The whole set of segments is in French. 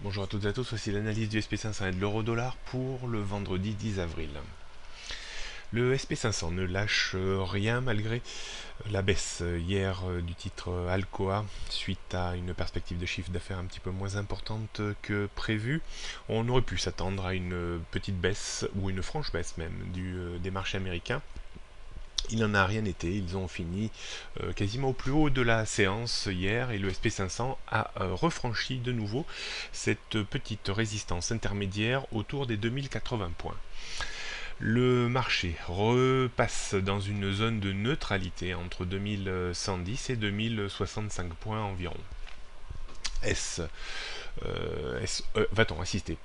Bonjour à toutes et à tous, voici l'analyse du SP500 et de l'euro-dollar pour le vendredi 10 avril. Le SP500 ne lâche rien malgré la baisse hier du titre Alcoa suite à une perspective de chiffre d'affaires un petit peu moins importante que prévu. On aurait pu s'attendre à une petite baisse ou une franche baisse même des marchés américains. Il n'en a rien été, ils ont fini quasiment au plus haut de la séance hier et le SP500 a refranchi de nouveau cette petite résistance intermédiaire autour des 2080 points. Le marché repasse dans une zone de neutralité entre 2110 et 2065 points environ. Va-t-on assister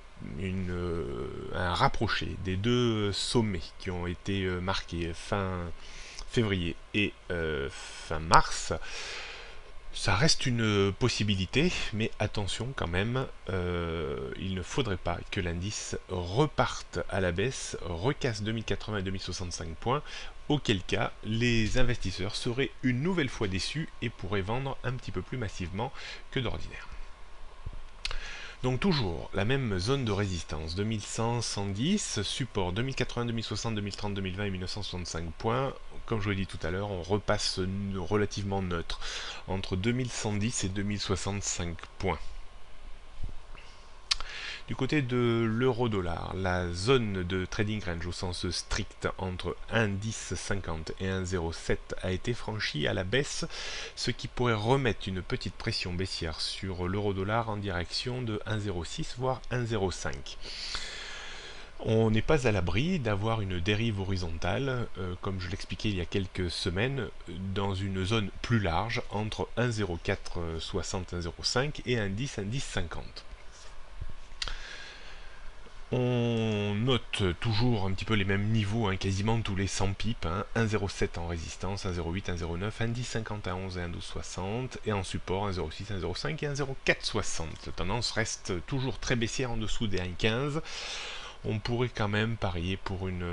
un rapproché des deux sommets qui ont été marqués fin février et fin mars? Ça reste une possibilité, mais attention quand même, il ne faudrait pas que l'indice reparte à la baisse, recasse 2080 et 2065 points, auquel cas les investisseurs seraient une nouvelle fois déçus et pourraient vendre un petit peu plus massivement que d'ordinaire. Donc toujours la même zone de résistance, 2100, 110, support 2080, 2060, 2030, 2020 et 1965 points. Comme je vous l'ai dit tout à l'heure, on repasse relativement neutre entre 2110 et 2065 points. Du côté de l'euro-dollar, la zone de trading range au sens strict entre 1,1050 et 1,07 a été franchie à la baisse, ce qui pourrait remettre une petite pression baissière sur l'euro-dollar en direction de 1,06 voire 1,05. On n'est pas à l'abri d'avoir une dérive horizontale, comme je l'expliquais il y a quelques semaines, dans une zone plus large entre 1,0460, 1,05 et 1,10, 1,1050. On note toujours un petit peu les mêmes niveaux, quasiment tous les 100 pips, 1,07 en résistance, 1,08, 1,09, 1,1050 à 11 et 1,1260, et en support 1,06, 1,05 et 1,0460. La tendance reste toujours très baissière en dessous des 1,15. On pourrait quand même parier pour une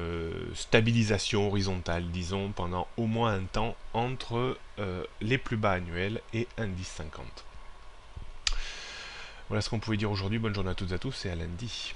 stabilisation horizontale, disons, pendant au moins un temps entre les plus bas annuels et 1,1050. Voilà ce qu'on pouvait dire aujourd'hui. Bonne journée à toutes et à tous et à lundi.